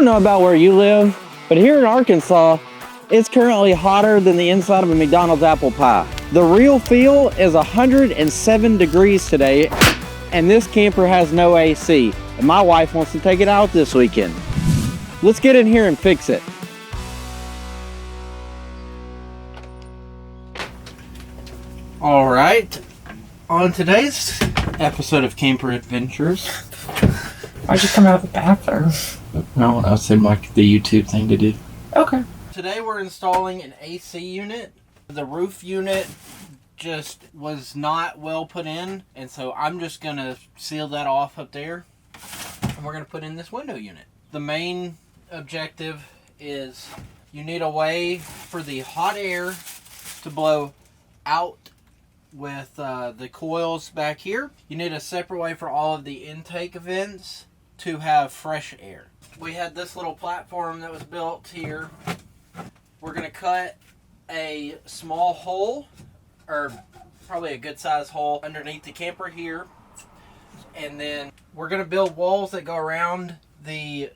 don't know about where you live, but here in Arkansas, it's currently hotter than the inside of a McDonald's apple pie. The real feel is 107 degrees today, and this camper has no AC, and my wife wants to take it out this weekend. Let's get in here and fix it. All right, on today's episode of Camper Adventures. Why'd you come out of the bathroom? No, that seemed like the YouTube thing to do. Okay. Today we're installing an AC unit. The roof unit just was not well put in, and so I'm just gonna seal that off up there, and we're gonna put in this window unit. The main objective is you need a way for the hot air to blow out with the coils back here. You need a separate way for all of the intake vents to have fresh air. We had this little platform that was built here. We're gonna cut a small hole, or probably a good size hole underneath the camper here, and then we're gonna build walls that go around the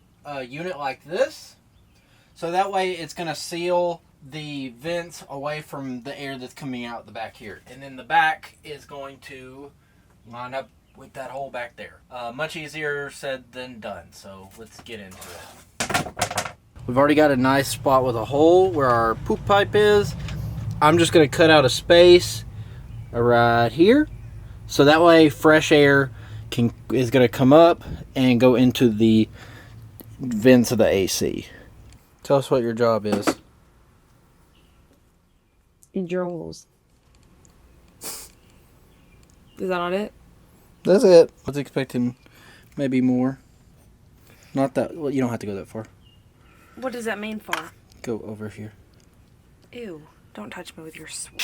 unit like this, so that way it's gonna seal the vents away from the air that's coming out the back here. And then the back is going to line up with that hole back there. Much easier said than done, so let's get into it. We've already got a nice spot with a hole where our poop pipe is. I'm just gonna cut out a space right here, so that way fresh air is gonna come up and go into the vents of the AC. Tell us what your job is. Drill holes. Is that not it? That's it. I was expecting maybe more. Not that, well, you don't have to go that far. What does that mean for? Go over here. Ew. Don't touch me with your sword.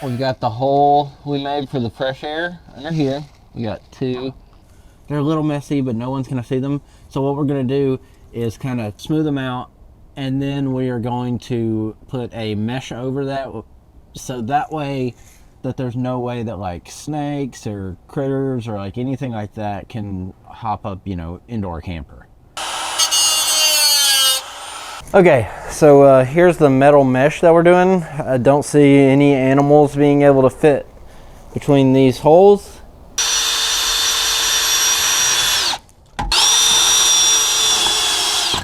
We got the hole we made for the fresh air under here. We got two. They're a little messy, but no one's gonna see them. So what we're gonna do is kind of smooth them out, and then we are going to put a mesh over that, so that way that there's no way that like snakes or critters or like anything like that can hop up, you know, into our camper. Okay, so here's the metal mesh that we're doing. I don't see any animals being able to fit between these holes.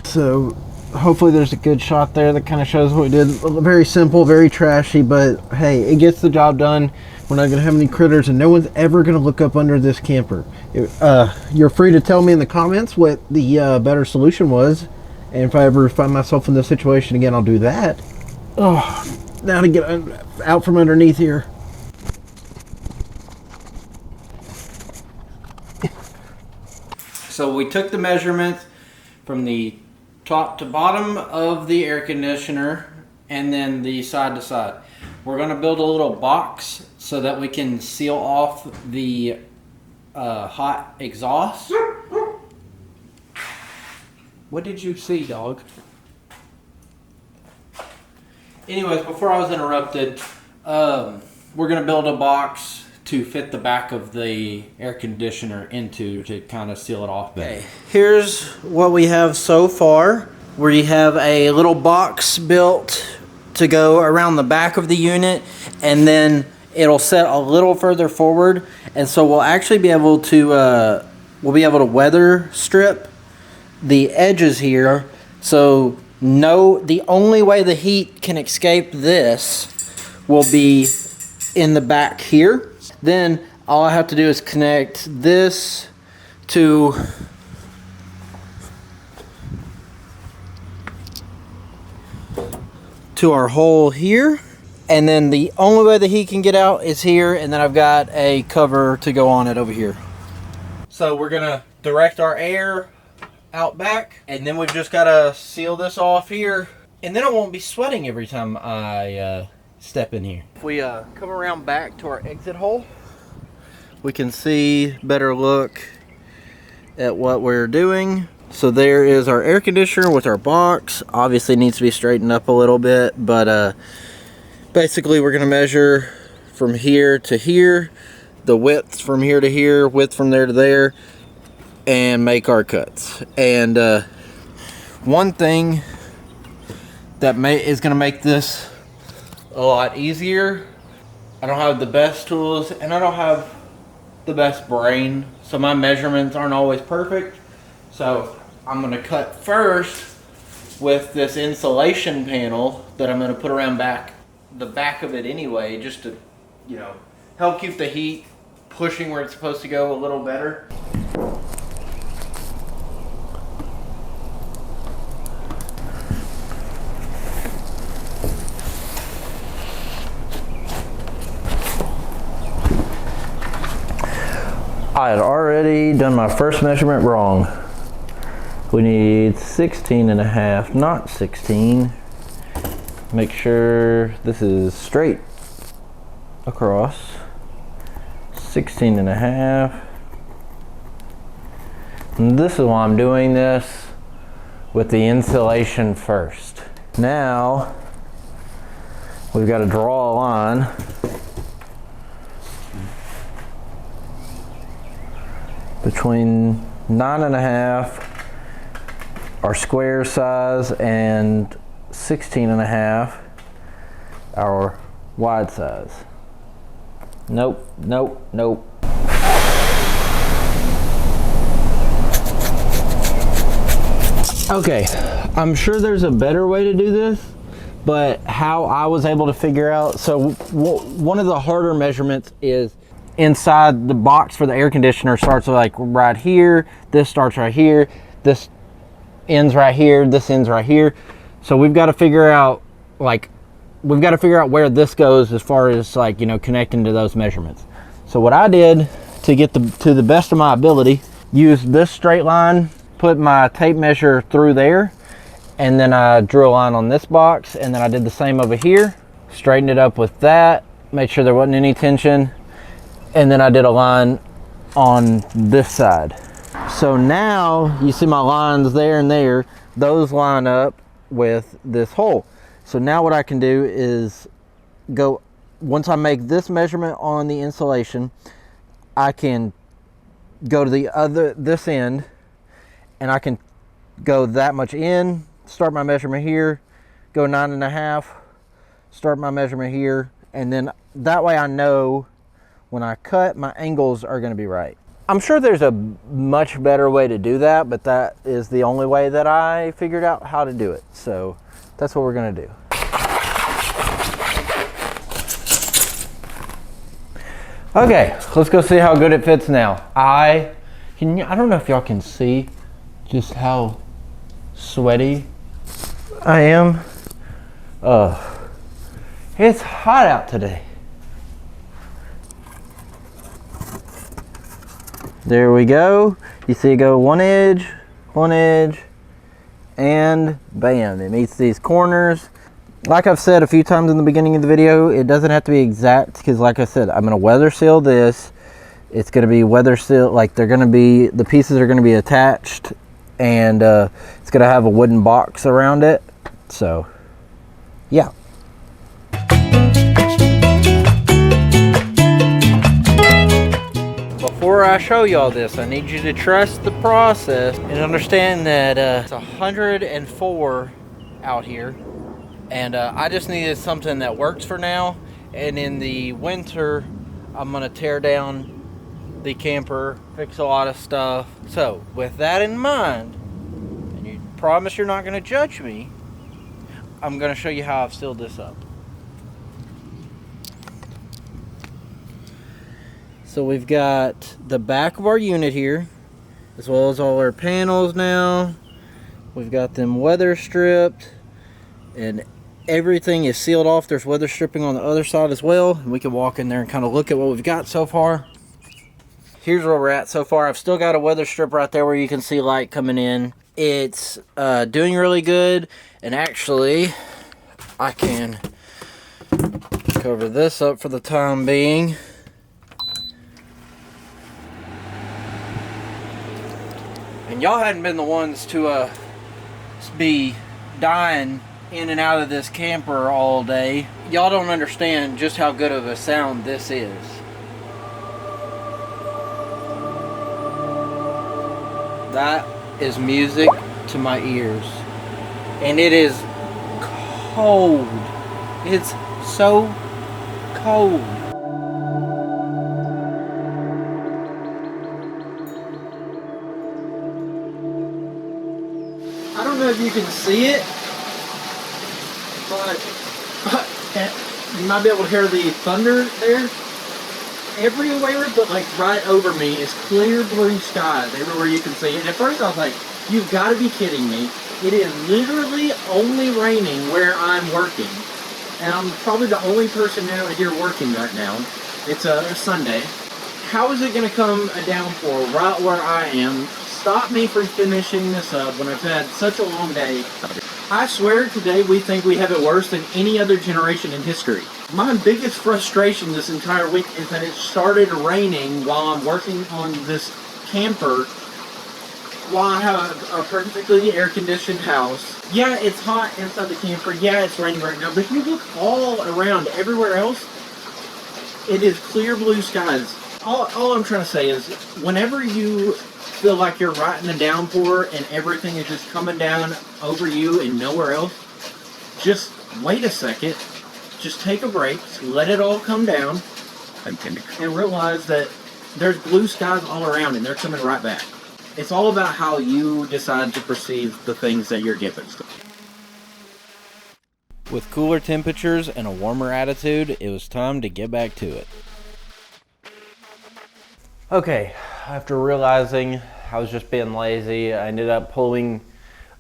So hopefully there's a good shot there that kind of shows what we did. Very simple, very trashy, but hey, it gets the job done. We're not gonna have any critters, and no one's ever gonna look up under this camper. You're free to tell me in the comments what the better solution was. And if I ever find myself in this situation again, I'll do that. Oh, now to get out from underneath here. So we took the measurements from the top to bottom of the air conditioner and then the side to side. We're gonna build a little box so that we can seal off the hot exhaust. What did you see, dog? Anyways, before I was interrupted, we're gonna build a box to fit the back of the air conditioner into to kind of seal it off better. Okay, here's what we have so far. We have a little box built to go around the back of the unit, and then it'll set a little further forward, and so we'll actually be able to weather strip the edges here, so the only way the heat can escape this will be in the back here. Then all I have to do is connect this to our hole here, and then the only way the heat can get out is here, and then I've got a cover to go on it over here. So we're gonna direct our air out back, and then we've just got to seal this off here, and then I won't be sweating every time I step in here. If we come around back to our exit hole, we can see better look at what we're doing. So there is our air conditioner with our box. Obviously needs to be straightened up a little bit, but Basically, we're going to measure from here to here, the width from here to here, width from there to there, and make our cuts. And one thing that is going to make this a lot easier, I don't have the best tools and I don't have the best brain, so my measurements aren't always perfect. So I'm going to cut first with this insulation panel that I'm going to put around the back of it anyway, just to, you know, help keep the heat pushing where it's supposed to go a little better. I had already done my first measurement wrong. We need 16.5, not 16. Make sure this is straight across. 16.5. And this is why I'm doing this with the insulation first. Now, we've got to draw a line between 9.5, our square size, and 16.5, our wide size. Nope, nope, nope. Okay, I'm sure there's a better way to do this, but how I was able to figure out, so one of the harder measurements is inside the box for the air conditioner starts like right here, this starts right here, this ends right here, this ends right here. So we've got to figure out where this goes as far as, like, you know, connecting to those measurements. So what I did to get to the best of my ability, used this straight line, put my tape measure through there, and then I drew a line on this box, and then I did the same over here, straightened it up with that, made sure there wasn't any tension, and then I did a line on this side. So now you see my lines there and there, those line up with this hole. So now what I can do is go, once I make this measurement on the insulation, I can go to this end, and I can go that much in, start my measurement here, go 9.5, start my measurement here, and then that way I know when I cut, my angles are going to be right. I'm sure there's a much better way to do that, but that is the only way that I figured out how to do it. So that's what we're going to do. Okay, let's go see how good it fits now. I don't know if y'all can see just how sweaty I am. It's hot out today. There we go. You see it go one edge, and bam, it meets these corners. Like I've said a few times in the beginning of the video, it doesn't have to be exact, because like I said, I'm gonna weather seal this. It's gonna be weather seal, like the pieces are gonna be attached, and it's gonna have a wooden box around it. So, yeah. Before I show y'all this, I need you to trust the process and understand that it's 104 out here, and I just needed something that works for now. And in the winter, I'm gonna tear down the camper, fix a lot of stuff. So with that in mind, and you promise you're not gonna judge me, I'm gonna show you how I've sealed this up. So we've got the back of our unit here, as well as all our panels now. We've got them weather stripped, and everything is sealed off. There's weather stripping on the other side as well. And we can walk in there and kind of look at what we've got so far. Here's where we're at so far. I've still got a weather strip right there where you can see light coming in. It's doing really good, and actually I can cover this up for the time being. And y'all hadn't been the ones to be dying in and out of this camper all day. y'all don't understand just how good of a sound this is. That is music to my ears. And it is cold. It's so cold. I don't know if you can see it, but you might be able to hear the thunder there. Everywhere but like right over me is clear blue skies everywhere you can see it. And at first I was like, you've got to be kidding me. It is literally only raining where I'm working. And I'm probably the only person out here working right now. It's a Sunday. How is it going to come a downpour right where I am? Stop me from finishing this up when I've had such a long day. I swear today we think we have it worse than any other generation in history. My biggest frustration this entire week is that it started raining while I'm working on this camper while I have a perfectly air-conditioned house. Yeah, it's hot inside the camper. Yeah, it's raining right now. But if you look all around everywhere else, it is clear blue skies. All I'm trying to say is whenever you feel like you're right in the downpour and everything is just coming down over you and nowhere else, just wait a second. Just take a break, let it all come down, and realize that there's blue skies all around and they're coming right back. It's all about how you decide to perceive the things that you're given. With cooler temperatures and a warmer attitude, it was time to get back to it. Okay, after realizing I was just being lazy, I ended up pulling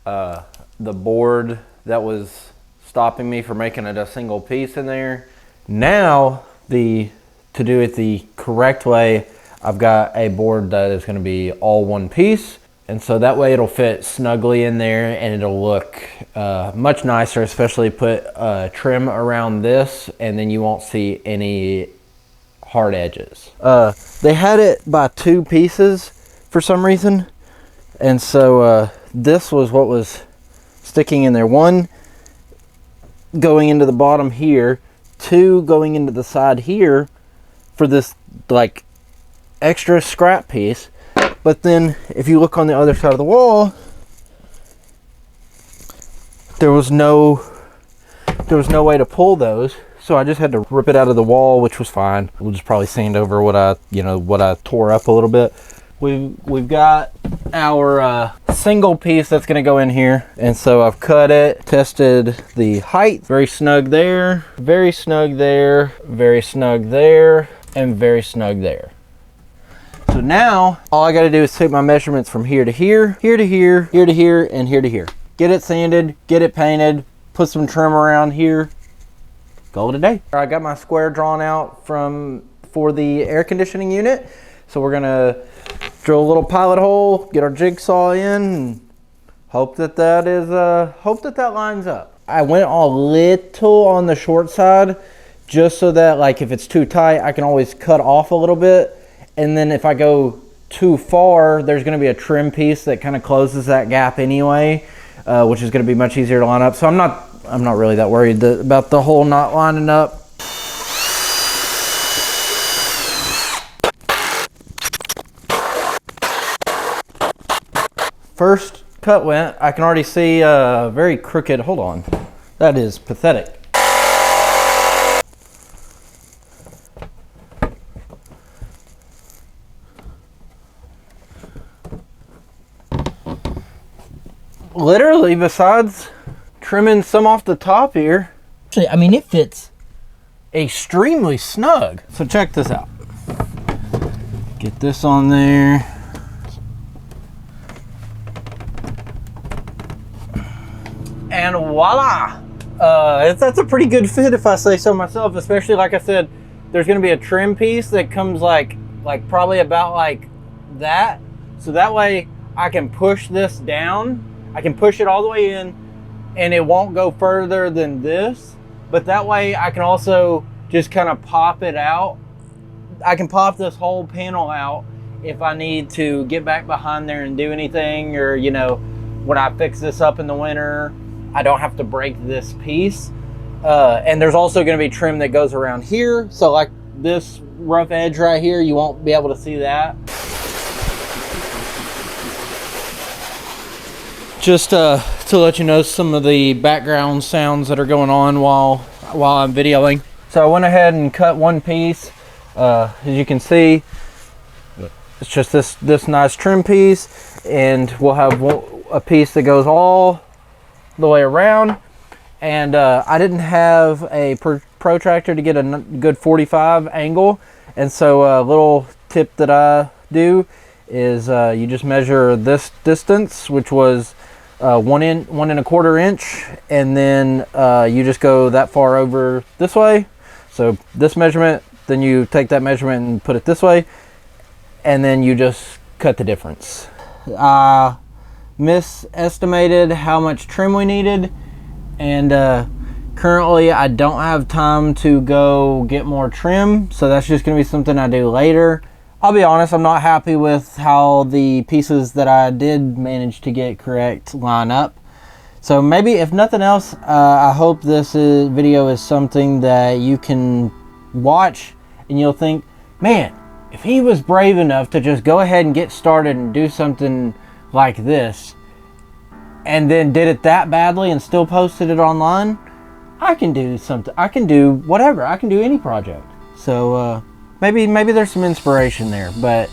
the board that was stopping me from making it a single piece in there. Now, to do it the correct way, I've got a board that is going to be all one piece, and so that way it'll fit snugly in there and it'll look much nicer, especially put trim around this and then you won't see any hard edges. They had it by 2 pieces for some reason, and so this was what was sticking in there. 1 going into the bottom here, 2 going into the side here for this like extra scrap piece. But then if you look on the other side of the wall, there was no way to pull those, so I just had to rip it out of the wall, which was fine. We'll just probably sand over what I tore up a little bit. We've got our single piece that's going to go in here, and so I've cut it, tested the height, very snug there, very snug there, very snug there, and very snug there. So now all I got to do is take my measurements from here to here, here to here, here to here, and here to here. Get it sanded, get it painted, put some trim around here, call it a day. I got my square drawn out for the air conditioning unit, so we're gonna drill a little pilot hole, get our jigsaw in, and hope that lines up. I went a little on the short side, just so that like if it's too tight, I can always cut off a little bit. And then if I go too far, there's gonna be a trim piece that kind of closes that gap anyway, which is gonna be much easier to line up. So I'm not really that worried about the hole not lining up. First cut went, I can already see very crooked, hold on, that is pathetic. Literally, besides trimming some off the top here, actually, I mean, it fits extremely snug. So check this out. Get this on there. And voila! That's a pretty good fit if I say so myself, especially like I said, there's gonna be a trim piece that comes like probably about like that. So that way I can push this down. I can push it all the way in and it won't go further than this. But that way I can also just kind of pop it out. I can pop this whole panel out if I need to get back behind there and do anything, or when I fix this up in the winter, I don't have to break this piece. And there's also going to be trim that goes around here. So like this rough edge right here, you won't be able to see that. Just to let you know some of the background sounds that are going on while I'm videoing. So I went ahead and cut one piece. As you can see, it's just this nice trim piece, and we'll have a piece that goes all the way around. And I didn't have a protractor to get a good 45 angle, and so a little tip that I do is you just measure this distance, which was 1 1¼ inch, and then you just go that far over this way. So this measurement, then you take that measurement and put it this way, and then you just cut the difference. I misestimated how much trim we needed, and currently I don't have time to go get more trim, so that's just going to be something I do later. I'll be honest, I'm not happy with how the pieces that I did manage to get correct line up. So maybe, if nothing else, I hope this video is something that you can watch and you'll think, man, if he was brave enough to just go ahead and get started and do something like this, and then did it that badly and still posted it online, I can do something. I can do whatever. I can do any project. So maybe there's some inspiration there. But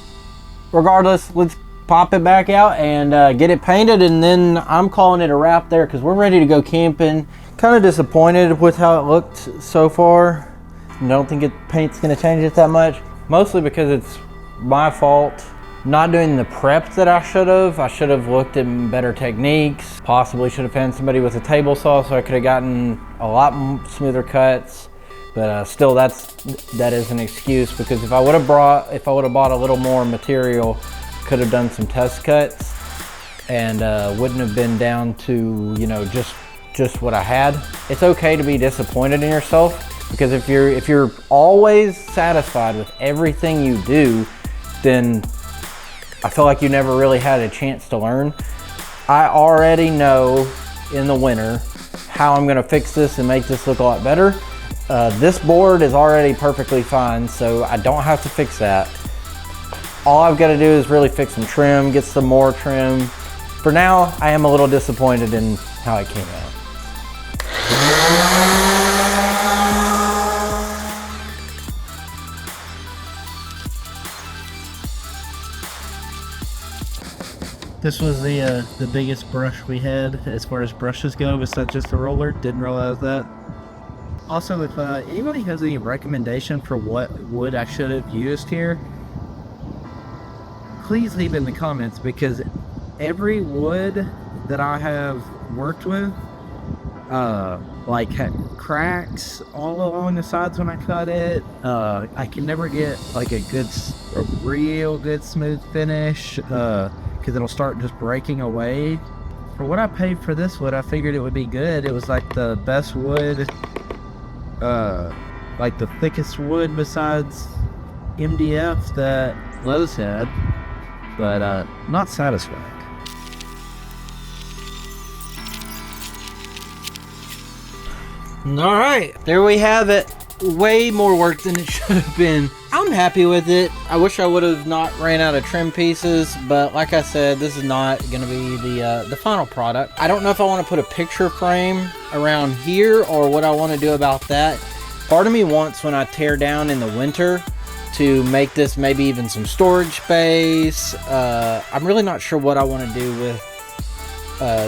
regardless, let's pop it back out and get it painted, and then I'm calling it a wrap there because we're ready to go camping. Kind of disappointed with how it looked so far. I don't think paint's going to change it that much. Mostly because it's my fault. Not doing the prep that I should have. I should have looked at better techniques. Possibly should have found somebody with a table saw so I could have gotten a lot smoother cuts. But still, that is an excuse, because if I would have bought a little more material, could have done some test cuts, and wouldn't have been down to, you know, just what I had. It's okay to be disappointed in yourself, because if you're always satisfied with everything you do, then I feel like you never really had a chance to learn. I already know in the winter how I'm gonna fix this and make this look a lot better. This board is already perfectly fine, so I don't have to fix that. All I've got to do is really fix some trim, get some more trim. For now, I am a little disappointed in how it came out. This was the biggest brush we had as far as brushes go, besides just a roller. Didn't realize that. Also, if anybody has any recommendation for what wood I should have used here, please leave it in the comments, because every wood that I have worked with like had cracks all along the sides when I cut it. I can never get like a real good smooth finish, because it'll start just breaking away. For what I paid for this wood, I figured it would be good. It was like the best wood, like the thickest wood besides MDF that Lowe's had, but not satisfying. All right, there we have it. Way more work than it should have been. I'm happy with it. I wish I would have not ran out of trim pieces, but like I said, this is not going to be the final product. I don't know if I want to put a picture frame around here or what I want to do about that. Part of me wants, when I tear down in the winter, to make this maybe even some storage space. I'm really not sure what I want to do with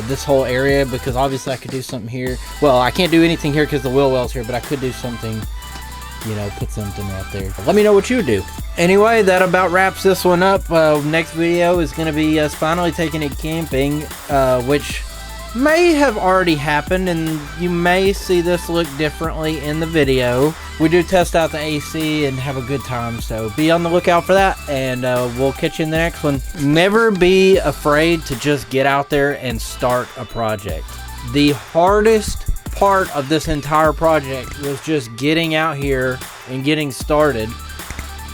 this whole area, because obviously I could do something here. Well, I can't do anything here because the wheel well's here, but I could do something, you know, put something right there. Let me know what you would do. Anyway, that about wraps this one up. Next video is going to be us finally taking it camping, which may have already happened, and you may see this look differently in the video. We do test out the AC and have a good time, so be on the lookout for that, and we'll catch you in the next one. Never be afraid to just get out there and start a project. The hardest part of this entire project was just getting out here and getting started.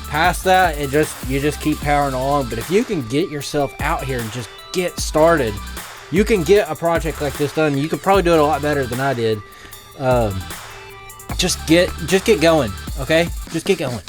Past that, you just keep powering along. But if you can get yourself out here and just get started, you can get a project like this done. You could probably do it a lot better than I did. just get going, okay? Just get going.